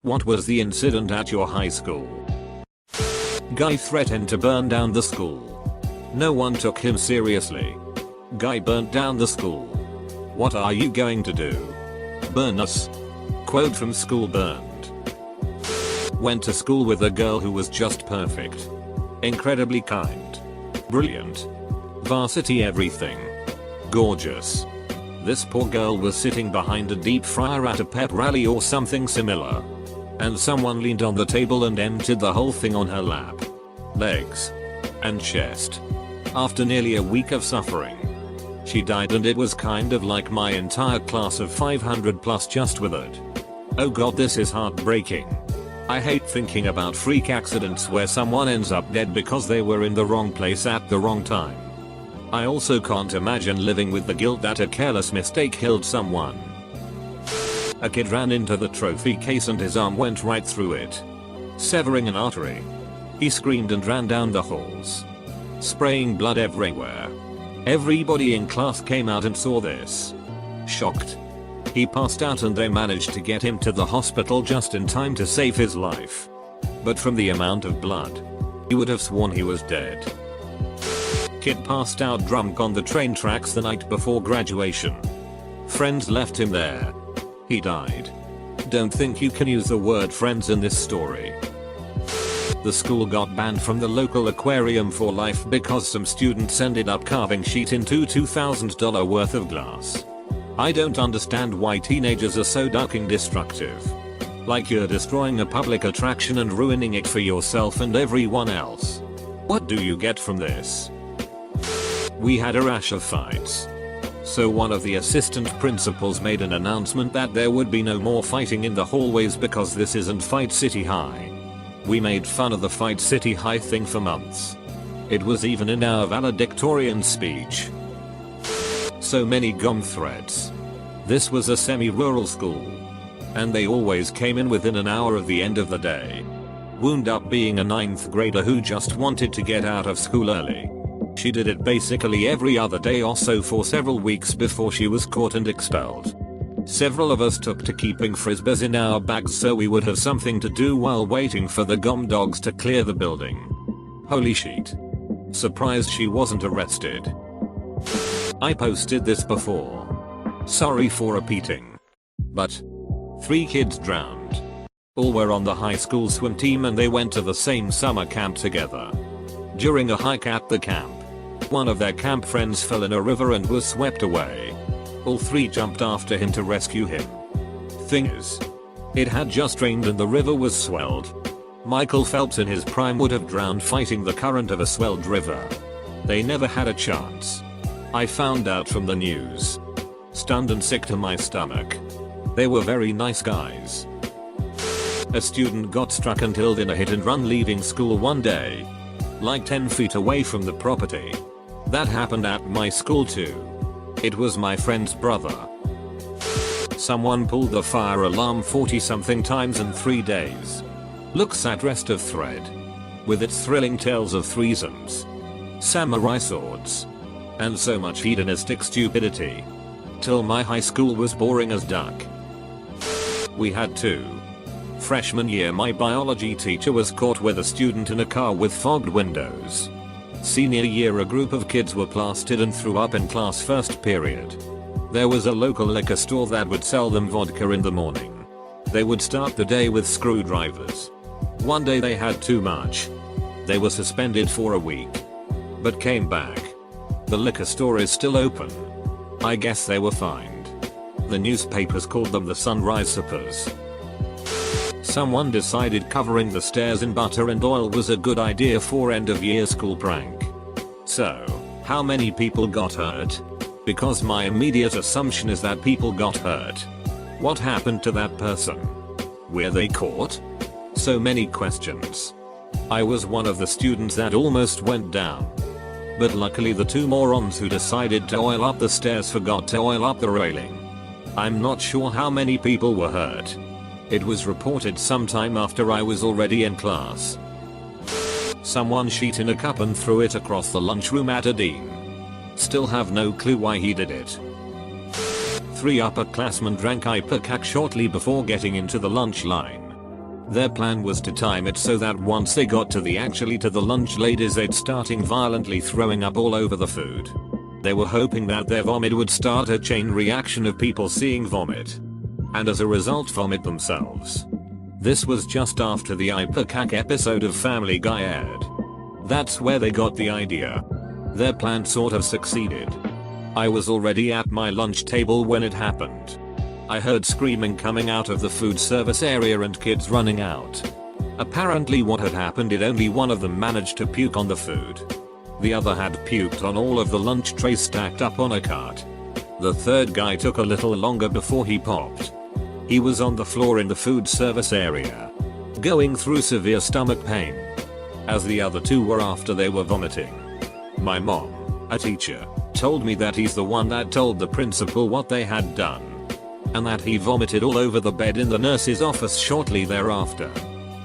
What was the incident at your high school? Guy threatened to burn down the school. No one took him seriously. Guy burnt down the school. What are you going to do? Burn us? Quote from School Burned. Went to school with a girl who was just perfect. Incredibly kind. Brilliant. Varsity everything. Gorgeous. This poor girl was sitting behind a deep fryer at a pep rally or something similar. And someone leaned on the table and emptied the whole thing on her lap, legs, and chest. After nearly a week of suffering, she died, and it was kind of like my entire class of 500 plus just withered. Oh god, this is heartbreaking. I hate thinking about freak accidents where someone ends up dead because they were in the wrong place at the wrong time. I also can't imagine living with the guilt that a careless mistake killed someone. A kid ran into the trophy case and his arm went right through it, severing an artery. He screamed and ran down the halls, spraying blood everywhere. Everybody in class came out and saw this. Shocked. He passed out and they managed to get him to the hospital just in time to save his life. But from the amount of blood, you would have sworn he was dead. Kid passed out drunk on the train tracks the night before graduation. Friends left him there. He died. Don't think you can use the word friends in this story. The school got banned from the local aquarium for life because some students ended up carving shit into $2,000 worth of glass. I don't understand why teenagers are so fucking destructive. Like you're destroying a public attraction and ruining it for yourself and everyone else. What do you get from this? We had a rash of fights. So one of the assistant principals made an announcement that there would be no more fighting in the hallways because this isn't Fight City High. We made fun of the Fight City High thing for months. It was even in our valedictorian speech. So many gum threads. This was a semi-rural school. And they always came in within an hour of the end of the day. Wound up being a 9th grader who just wanted to get out of school early. She did it basically every other day or so for several weeks before she was caught and expelled. Several of us took to keeping frisbees in our bags so we would have something to do while waiting for the gum dogs to clear the building. Holy shit. Surprised she wasn't arrested. I posted this before. Sorry for repeating. But 3 kids drowned. All were on the high school swim team and they went to the same summer camp together. During a hike at the camp, one of their camp friends fell in a river and was swept away. All 3 jumped after him to rescue him. Thing is, it had just rained and the river was swelled. Michael Phelps in his prime would have drowned fighting the current of a swelled river. They never had a chance. I found out from the news. Stunned and sick to my stomach. They were very nice guys. A student got struck and killed in a hit and run leaving school one day. Like 10 feet away from the property. That happened at my school too. It was my friend's brother. Someone pulled the fire alarm 40 something times in 3 days. Looks at rest of thread. With its thrilling tales of threesomes, samurai swords, and so much hedonistic stupidity. Till my high school was boring as duck. We had 2. Freshman year my biology teacher was caught with a student in a car with fogged windows. Senior year a group of kids were plastered and threw up in class first period. There was a local liquor store that would sell them vodka in the morning. They would start the day with screwdrivers. One day they had too much. They were suspended for a week. But came back. The liquor store is still open. I guess they were fined. The newspapers called them the Sunrise Sippers. Someone decided covering the stairs in butter and oil was a good idea for end of year school prank. So, how many people got hurt? Because my immediate assumption is that people got hurt. What happened to that person? Were they caught? So many questions. I was one of the students that almost went down. But luckily the 2 morons who decided to oil up the stairs forgot to oil up the railing. I'm not sure how many people were hurt. It was reported sometime after I was already in class. Someone shit in a cup and threw it across the lunchroom at a dean. Still have no clue why he did it. 3 upperclassmen drank ipecac shortly before getting into the lunch line. Their plan was to time it so that once they got to the lunch ladies they'd starting violently throwing up all over the food. They were hoping that their vomit would start a chain reaction of people seeing vomit. And as a result vomit themselves. This was just after the Ipecac episode of Family Guy aired. That's where they got the idea. Their plan sort of succeeded. I was already at my lunch table when it happened. I heard screaming coming out of the food service area and kids running out. Apparently what had happened is only one of them managed to puke on the food. The other had puked on all of the lunch trays stacked up on a cart. The third guy took a little longer before he popped. He was on the floor in the food service area, going through severe stomach pain. As the other two were after they were vomiting. My mom, a teacher, told me that he's the one that told the principal what they had done. And that he vomited all over the bed in the nurse's office shortly thereafter.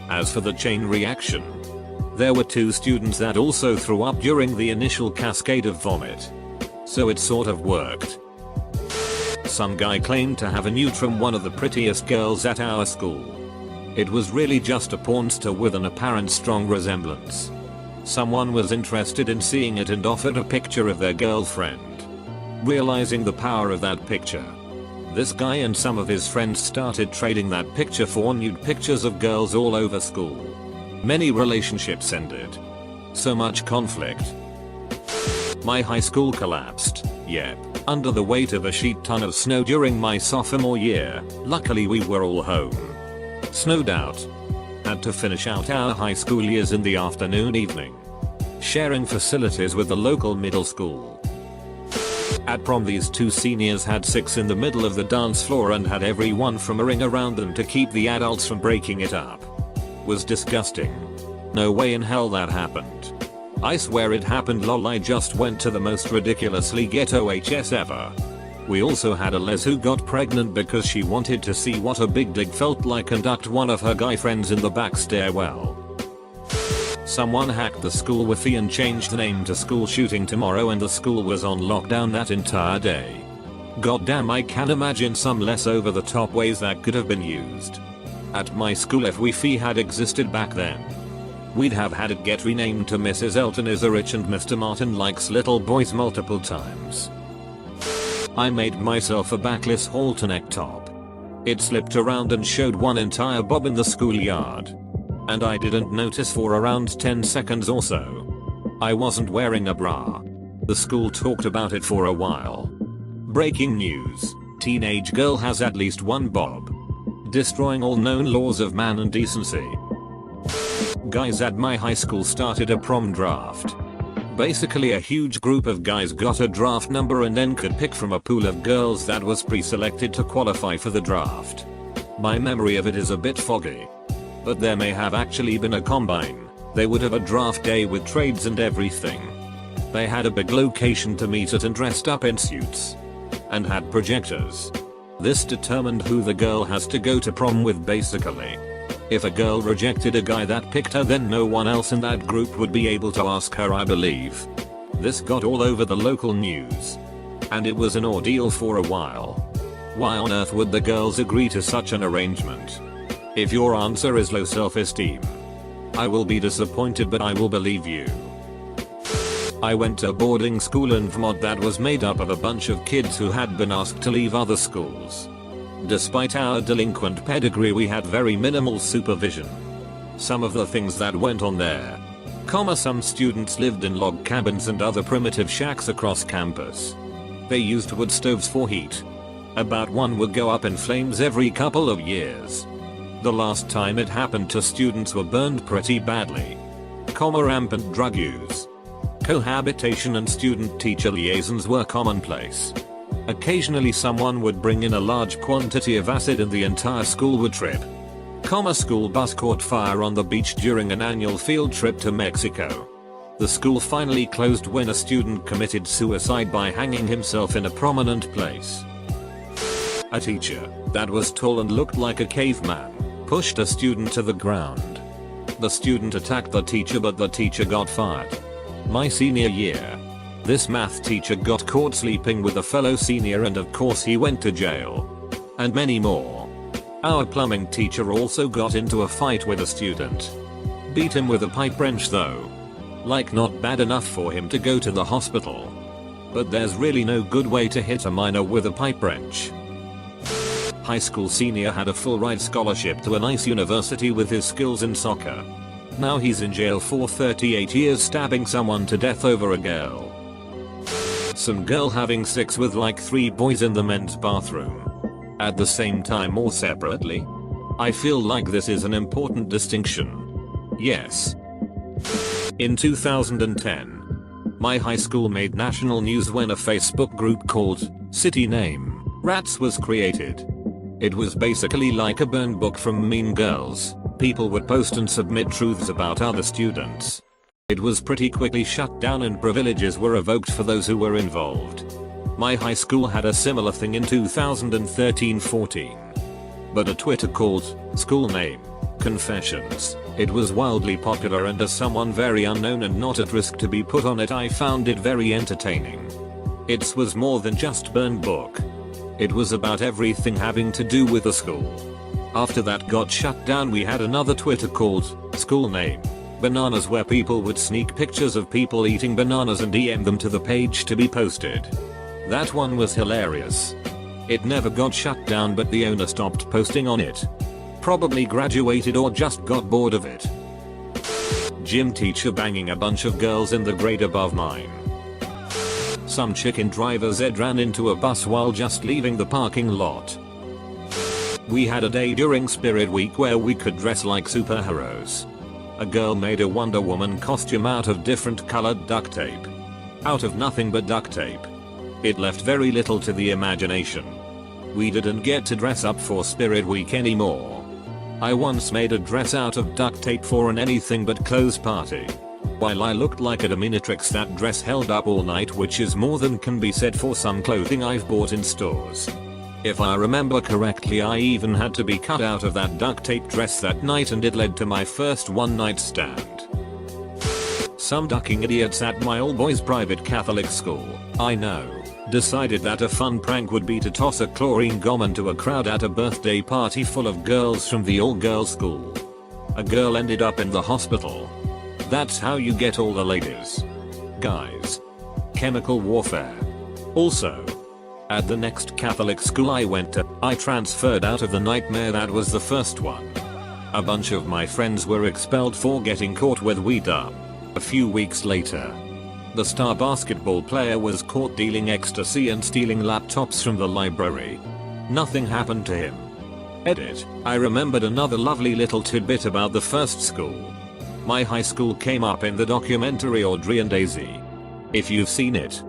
As for the chain reaction, there were 2 students that also threw up during the initial cascade of vomit. So it sort of worked. Some guy claimed to have a nude from one of the prettiest girls at our school. It was really just a porn star with an apparent strong resemblance. Someone was interested in seeing it and offered a picture of their girlfriend. Realizing the power of that picture, this guy and some of his friends started trading that picture for nude pictures of girls all over school. Many relationships ended. So much conflict. My high school collapsed, yep, under the weight of a shit ton of snow during my sophomore year. Luckily we were all home. Snowed out. Had to finish out our high school years in the evening. Sharing facilities with the local middle school. At prom these 2 seniors had 6 in the middle of the dance floor and had everyone from a ring around them to keep the adults from breaking it up. Was disgusting. No way in hell that happened. I swear it happened lol, I just went to the most ridiculously ghetto HS ever. We also had a Les who got pregnant because she wanted to see what a big dig felt like and ducked one of her guy friends in the back stairwell. Someone hacked the school Wi-Fi and changed the name to school shooting tomorrow and the school was on lockdown that entire day. Goddamn, I can imagine some less over the top ways that could have been used. At my school if Wi-Fi had existed back then, we'd have had it get renamed to Mrs. Elton is a rich and Mr. Martin likes little boys multiple times. I made myself a backless halter neck top. It slipped around and showed one entire bob in the schoolyard. And I didn't notice for around 10 seconds or so. I wasn't wearing a bra. The school talked about it for a while. Breaking news. Teenage girl has at least one bob. Destroying all known laws of man and decency. Guys at my high school started a prom draft. Basically a huge group of guys got a draft number and then could pick from a pool of girls that was pre-selected to qualify for the draft. My memory of it is a bit foggy. But there may have actually been a combine. They would have a draft day with trades and everything. They had a big location to meet at and dressed up in suits. And had projectors. This determined who the girl has to go to prom with basically. If a girl rejected a guy that picked her then no one else in that group would be able to ask her I believe. This got all over the local news. And it was an ordeal for a while. Why on earth would the girls agree to such an arrangement? If your answer is low self-esteem, I will be disappointed but I will believe you. I went to boarding school in Vermont that was made up of a bunch of kids who had been asked to leave other schools. Despite our delinquent pedigree we had very minimal supervision. Some of the things that went on there. Some students lived in log cabins and other primitive shacks across campus. They used wood stoves for heat. About one would go up in flames every couple of years. The last time it happened to students were burned pretty badly. Rampant drug use. Cohabitation and student-teacher liaisons were commonplace. Occasionally someone would bring in a large quantity of acid and the entire school would trip. School bus caught fire on the beach during an annual field trip to Mexico. The school finally closed when a student committed suicide by hanging himself in a prominent place. A teacher that was tall and looked like a caveman pushed a student to the ground. The student attacked the teacher but the teacher got fired. My senior year, this math teacher got caught sleeping with a fellow senior and of course he went to jail. And many more. Our plumbing teacher also got into a fight with a student. Beat him with a pipe wrench though. Like not bad enough for him to go to the hospital. But there's really no good way to hit a minor with a pipe wrench. High school senior had a full ride scholarship to a nice university with his skills in soccer. Now he's in jail for 38 years stabbing someone to death over a girl. Some girl having sex with like 3 boys in the men's bathroom. At the same time or separately? I feel like this is an important distinction. Yes. In 2010, my high school made national news when a Facebook group called City Name Rats was created. It was basically like a burn book from Mean Girls. People would post and submit truths about other students. It was pretty quickly shut down and privileges were revoked for those who were involved. My high school had a similar thing in 2013-14. But a Twitter called School Name Confessions. It was wildly popular, and as someone very unknown and not at risk to be put on it, I found it very entertaining. It was more than just burn book. It was about everything having to do with the school. After that got shut down, we had another Twitter called School Name Bananas, where people would sneak pictures of people eating bananas and DM them to the page to be posted. That one was hilarious. It never got shut down, but the owner stopped posting on it. Probably graduated or just got bored of it. Gym teacher banging a bunch of girls in the grade above mine. Some chick in driver's ed ran into a bus while just leaving the parking lot. We had a day during Spirit Week where we could dress like superheroes. A girl made a Wonder Woman costume out of different colored duct tape. Out of nothing but duct tape. It left very little to the imagination. We didn't get to dress up for Spirit Week anymore. I once made a dress out of duct tape for an anything but clothes party. While I looked like a dominatrix, that dress held up all night, which is more than can be said for some clothing I've bought in stores. If I remember correctly, I even had to be cut out of that duct tape dress that night, and it led to my first one night stand. Some ducking idiots at my old boys' private Catholic school, I know, decided that a fun prank would be to toss a chlorine gum into a crowd at a birthday party full of girls from the all-girls school. A girl ended up in the hospital. That's how you get all the ladies. Guys. Chemical warfare. Also, at the next Catholic school I went to, I transferred out of the nightmare that was the first one. A bunch of my friends were expelled for getting caught with weed up. A few weeks later, the star basketball player was caught dealing ecstasy and stealing laptops from the library. Nothing happened to him. Edit. I remembered another lovely little tidbit about the first school. My high school came up in the documentary Audrey and Daisy. If you've seen it,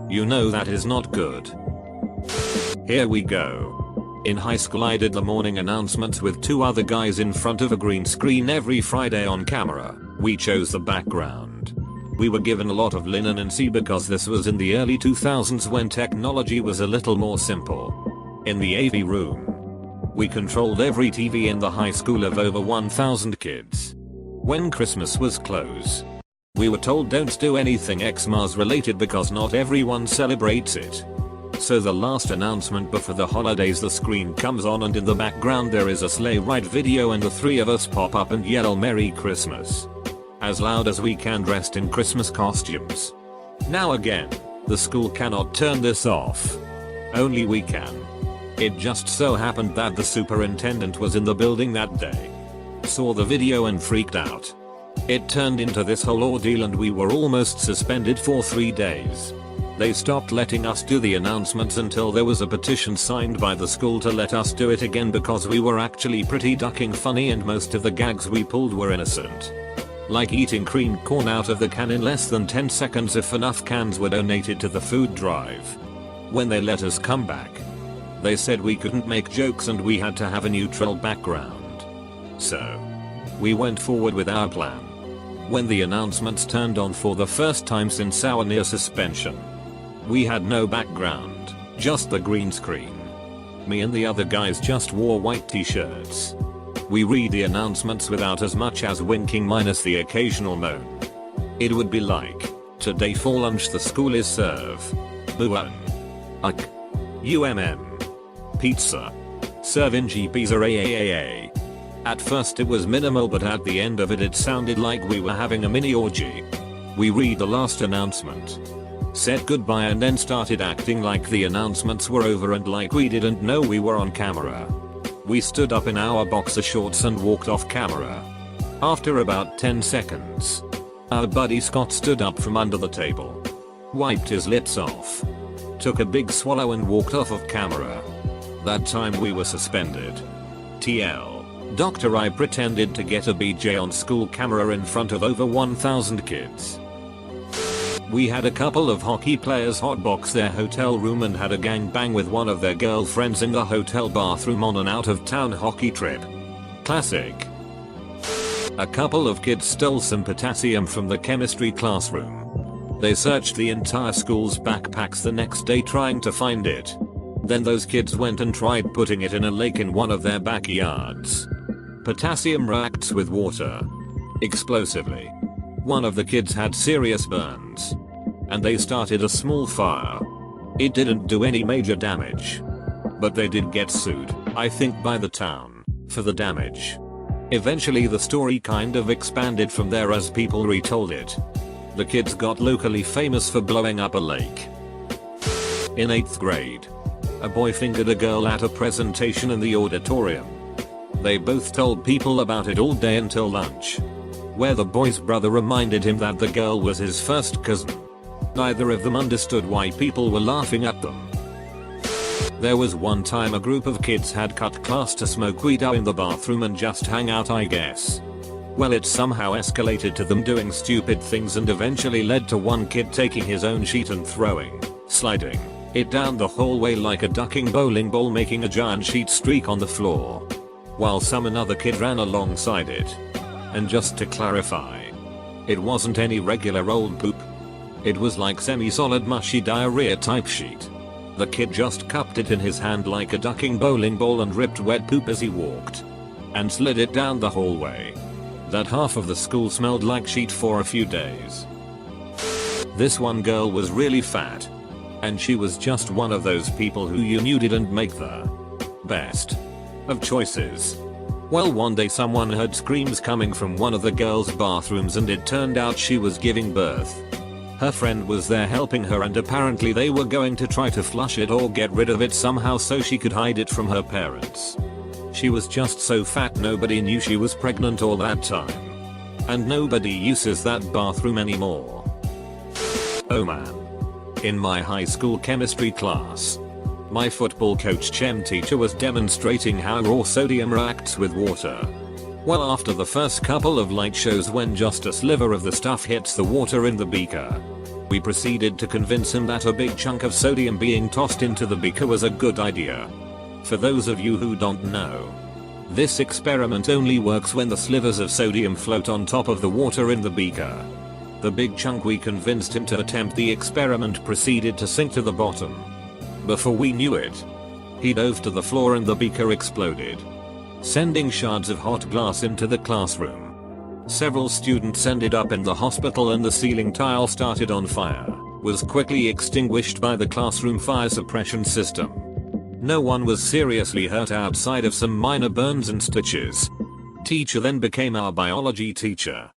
you know that is not good. Here we go. In high school I did the morning announcements with 2 other guys in front of a green screen every Friday on camera. We chose the background. We were given a lot of linen and sea because this was in the early 2000s when technology was a little more simple. In the AV room, we controlled every TV in the high school of over 1,000 kids. When Christmas was close, we were told don't do anything Xmas related because not everyone celebrates it. So the last announcement before the holidays, the screen comes on and in the background there is a sleigh ride video and the 3 of us pop up and yell Merry Christmas. As loud as we can, dressed in Christmas costumes. Now again, the school cannot turn this off. Only we can. It just so happened that the superintendent was in the building that day. Saw the video and freaked out. It turned into this whole ordeal and we were almost suspended for 3 days. They stopped letting us do the announcements until there was a petition signed by the school to let us do it again because we were actually pretty ducking funny and most of the gags we pulled were innocent. Like eating creamed corn out of the can in less than 10 seconds if enough cans were donated to the food drive. When they let us come back, they said we couldn't make jokes and we had to have a neutral background. So, we went forward with our plan. When the announcements turned on for the first time since our near suspension, we had no background, just the green screen. Me and the other guys just wore white t-shirts. We read the announcements without as much as winking, minus the occasional moan. It would be like, today for lunch the school is serve. Buon. Pizza. Serving GPs or AAAA. At first it was minimal, but at the end of it sounded like we were having a mini orgy. We read the last announcement, said goodbye, and then started acting like the announcements were over and like we didn't know we were on camera. We stood up in our boxer shorts and walked off camera. After about 10 seconds, our buddy Scott stood up from under the table, wiped his lips off, took a big swallow and walked off of camera. That time we were suspended. TL. Doctor, I pretended to get a BJ on school camera in front of over 1,000 kids. We had a couple of hockey players hotbox their hotel room and had a gangbang with one of their girlfriends in the hotel bathroom on an out-of-town hockey trip. Classic. A couple of kids stole some potassium from the chemistry classroom. They searched the entire school's backpacks the next day trying to find it. Then those kids went and tried putting it in a lake in one of their backyards. Potassium reacts with water explosively. One of the kids had serious burns, and they started a small fire. It didn't do any major damage, but they did get sued, I think by the town, for the damage. Eventually the story kind of expanded from there as people retold it. The kids got locally famous for blowing up a lake. In 8th grade, a boy fingered a girl at a presentation in the auditorium. They both told people about it all day until lunch, where the boy's brother reminded him that the girl was his first cousin. Neither of them understood why people were laughing at them. There was one time a group of kids had cut class to smoke weed out in the bathroom and just hang out, I guess. Well, it somehow escalated to them doing stupid things and eventually led to one kid taking his own sheet and sliding it down the hallway like a ducking bowling ball, making a giant sheet streak on the floor, while another kid ran alongside it. And just to clarify, it wasn't any regular old poop. It was like semi-solid mushy diarrhea type sheet. The kid just cupped it in his hand like a ducking bowling ball and ripped wet poop as he walked and slid it down the hallway. That half of the school smelled like sheet for a few days. This one girl was really fat, and she was just one of those people who you knew didn't make the best of choices. Well, one day someone heard screams coming from one of the girls' bathrooms and it turned out she was giving birth. Her friend was there helping her and apparently they were going to try to flush it or get rid of it somehow so she could hide it from her parents. She was just so fat nobody knew she was pregnant all that time. And nobody uses that bathroom anymore. Oh man. In my high school chemistry class, my football coach chem teacher was demonstrating how raw sodium reacts with water. Well, after the first couple of light shows when just a sliver of the stuff hits the water in the beaker, we proceeded to convince him that a big chunk of sodium being tossed into the beaker was a good idea. For those of you who don't know, this experiment only works when the slivers of sodium float on top of the water in the beaker. The big chunk we convinced him to attempt the experiment proceeded to sink to the bottom. Before we knew it, he dove to the floor and the beaker exploded, sending shards of hot glass into the classroom. Several students ended up in the hospital and the ceiling tile started on fire, was quickly extinguished by the classroom fire suppression system. No one was seriously hurt outside of some minor burns and stitches. Teacher then became our biology teacher.